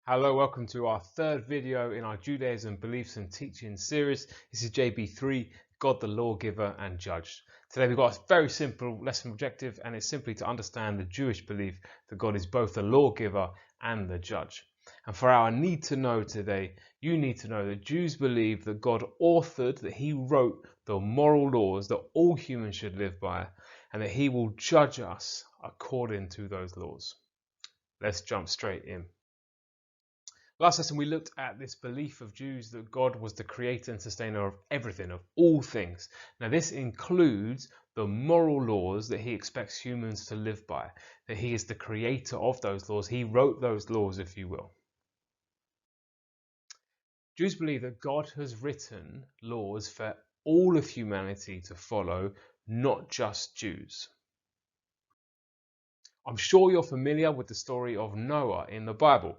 Hello, welcome to our third video in our Judaism Beliefs and Teaching series. This is JB3, God the Lawgiver and Judge. Today we've got a very simple lesson objective, and it's simply to understand the Jewish belief that God is both the lawgiver and the judge. And for our need to know today, you need to know that Jews believe that God authored, that he wrote the moral laws that all humans should live by, and that he will judge us according to those laws. Let's jump straight in. Last lesson we looked at this belief of Jews that God was the creator and sustainer of everything, of all things. Now this includes the moral laws that he expects humans to live by, that he is the creator of those laws. He wrote those laws, if you will. Jews believe that God has written laws for all of humanity to follow, not just Jews. I'm sure you're familiar with the story of Noah in the Bible.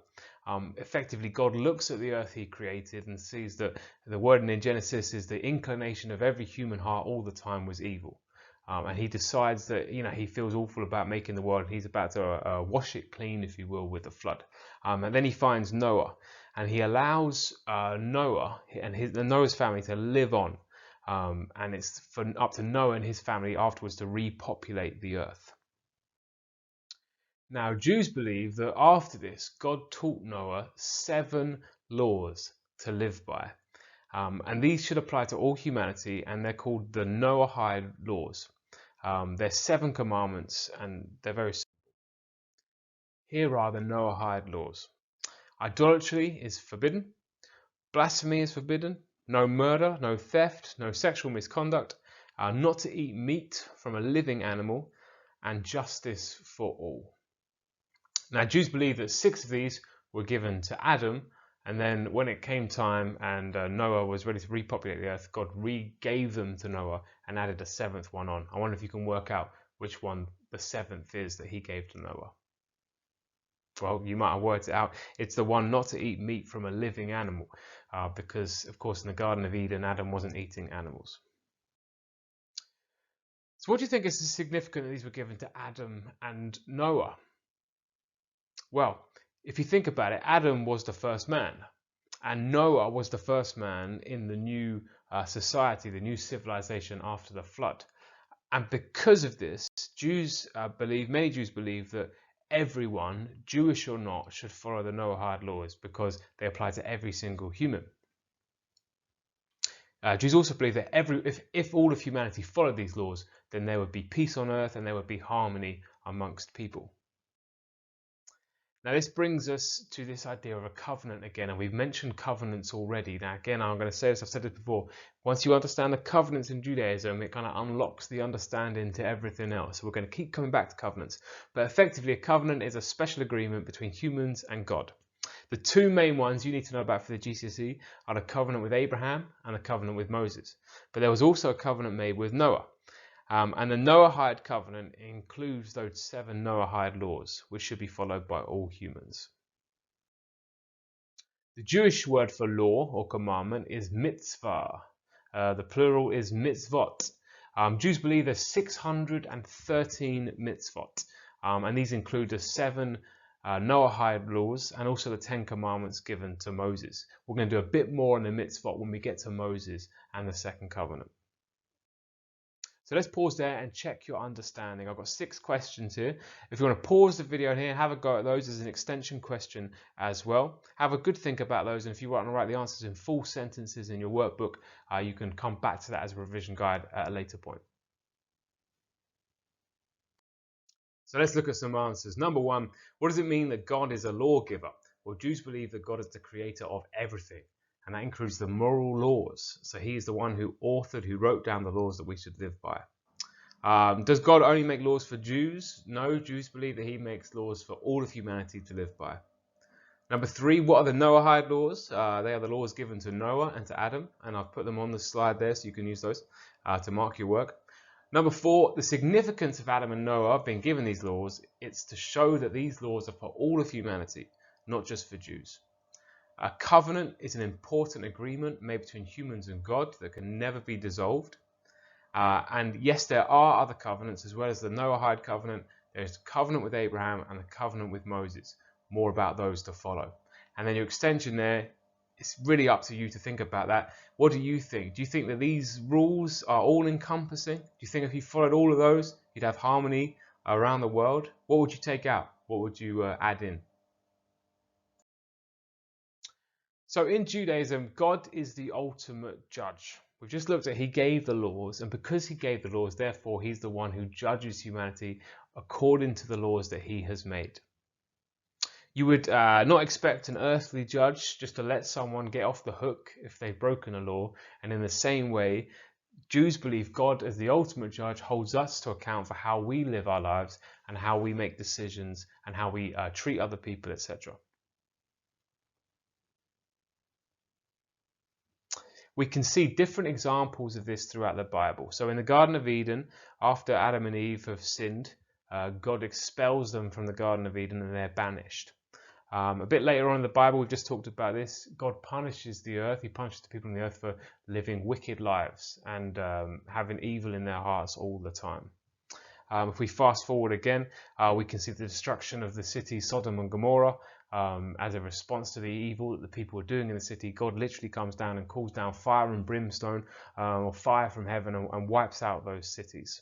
Effectively, God looks at the earth he created and sees that the word in Genesis is the inclination of every human heart all the time was evil. And he decides that, he feels awful about making the world. He's about to wash it clean, if you will, with the flood. And then he finds Noah, and he allows Noah and Noah's family to live on. And it's up to Noah and his family afterwards to repopulate the earth. Now, Jews believe that after this, God taught Noah 7 laws to live by. And these should apply to all humanity, and they're called the Noahide laws. They're 7 commandments, and they're very simple. Here are the Noahide laws. Idolatry is forbidden. Blasphemy is forbidden. No murder, no theft, no sexual misconduct. Not to eat meat from a living animal, and justice for all. Now, Jews believe that 6 of these were given to Adam, and then when it came time and Noah was ready to repopulate the earth, God re-gave them to Noah and added a 7th one on. I wonder if you can work out which one the 7th is that he gave to Noah. Well, you might have worked it out. It's the one not to eat meat from a living animal, because, of course, in the Garden of Eden, Adam wasn't eating animals. So what do you think is significant that these were given to Adam and Noah? Well, if you think about it, Adam was the first man, and Noah was the first man in the new society, the new civilization after the flood. And because of this, many Jews believe that everyone, Jewish or not, should follow the Noahide laws because they apply to every single human. Jews also believe that if all of humanity followed these laws, then there would be peace on earth and there would be harmony amongst people. Now this brings us to this idea of a covenant again, and we've mentioned covenants already. Now again, I'm going to say this, I've said this before, once you understand the covenants in Judaism, it kind of unlocks the understanding to everything else. So we're going to keep coming back to covenants. But effectively, a covenant is a special agreement between humans and God. The 2 main ones you need to know about for the GCSE are the covenant with Abraham and the covenant with Moses. But there was also a covenant made with Noah. And the Noahide covenant includes those 7 Noahide laws, which should be followed by all humans. The Jewish word for law or commandment is mitzvah. The plural is mitzvot. Jews believe there's 613 mitzvot, and these include the 7 Noahide laws and also the 10 commandments given to Moses. We're going to do a bit more on the mitzvot when we get to Moses and the second covenant. So let's pause there and check your understanding. I've got 6 questions here. If you want to pause the video here and have a go at those as an extension question as well, have a good think about those. And if you want to write the answers in full sentences in your workbook, you can come back to that as a revision guide at a later point. So let's look at some answers. Number 1, what does it mean that God is a lawgiver? Well, Jews believe that God is the creator of everything, and that includes the moral laws. So he is the one who wrote down the laws that we should live by. Does God only make laws for Jews? No, Jews believe that he makes laws for all of humanity to live by. Number 3, what are the Noahide laws? They are the laws given to Noah and to Adam, and I've put them on the slide there so you can use those to mark your work. Number 4, the significance of Adam and Noah being given these laws, it's to show that these laws are for all of humanity, not just for Jews. A covenant is an important agreement made between humans and God that can never be dissolved. And yes, there are other covenants as well as the Noahide covenant. There's the covenant with Abraham and the covenant with Moses. More about those to follow. And then your extension there, it's really up to you to think about that. What do you think? Do you think that these rules are all encompassing? Do you think if you followed all of those, you'd have harmony around the world? What would you take out? What would you add in? So in Judaism, God is the ultimate judge. We've just looked at he gave the laws, and because he gave the laws, therefore he's the one who judges humanity according to the laws that he has made. You would not expect an earthly judge just to let someone get off the hook if they've broken a law. And in the same way, Jews believe God as the ultimate judge holds us to account for how we live our lives and how we make decisions and how we treat other people, etc. We can see different examples of this throughout the Bible. So in the Garden of Eden, after Adam and Eve have sinned, God expels them from the Garden of Eden and they're banished. A bit later on in the Bible, we've just talked about this. God punishes the earth. He punishes the people on the earth for living wicked lives and having evil in their hearts all the time. If we fast forward again, we can see the destruction of the city Sodom and Gomorrah as a response to the evil that the people were doing in the city. God literally comes down and calls down fire and brimstone or fire from heaven and wipes out those cities.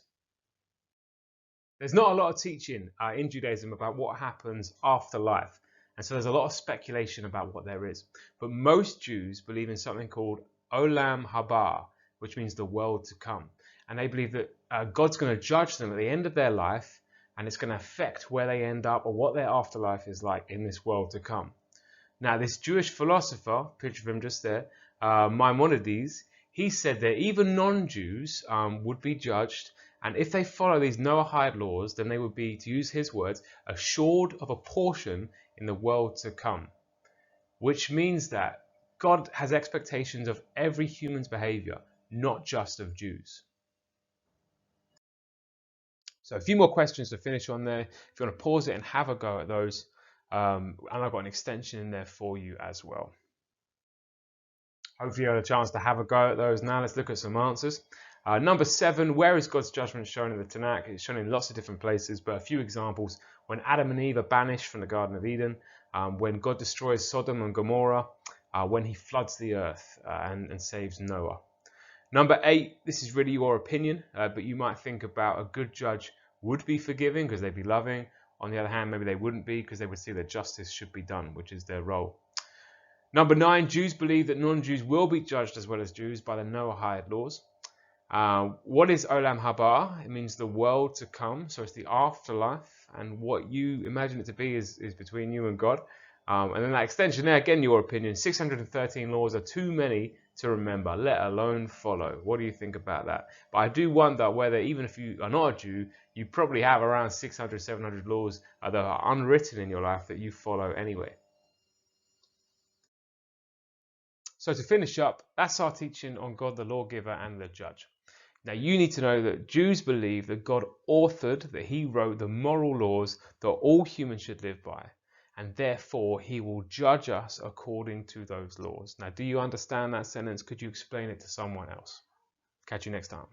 There's not a lot of teaching in Judaism about what happens after life. And so there's a lot of speculation about what there is. But most Jews believe in something called Olam Haba, which means the world to come. And they believe that God's going to judge them at the end of their life, and it's going to affect where they end up or what their afterlife is like in this world to come. Now, this Jewish philosopher, picture of him just there, Maimonides, he said that even non-Jews would be judged, and if they follow these Noahide laws, then they would be, to use his words, assured of a portion in the world to come, which means that God has expectations of every human's behavior, not just of Jews. So a few more questions to finish on there. If you want to pause it and have a go at those, and I've got an extension in there for you as well. Hopefully you had a chance to have a go at those. Now let's look at some answers. Number 7, where is God's judgment shown in the Tanakh? It's shown in lots of different places, but a few examples. When Adam and Eve are banished from the Garden of Eden, when God destroys Sodom and Gomorrah, when he floods the earth and saves Noah. Number 8, this is really your opinion, but you might think about a good judge would be forgiving because they'd be loving. On the other hand, maybe they wouldn't be because they would see that justice should be done, which is their role. Number 9, Jews believe that non-Jews will be judged as well as Jews by the Noahide laws. What is Olam Haba? It means the world to come, so it's the afterlife, and what you imagine it to be is between you and God. And then that extension there, again, your opinion, 613 laws are too many to remember, let alone follow. What do you think about that? But I do wonder whether, even if you are not a Jew, you probably have around 600, 700 laws that are unwritten in your life that you follow anyway. So to finish up, that's our teaching on God the lawgiver and the judge. Now you need to know that Jews believe that God authored, that he wrote the moral laws that all humans should live by, and therefore he will judge us according to those laws. Now do you understand that sentence? Could you explain it to someone else? Catch you next time.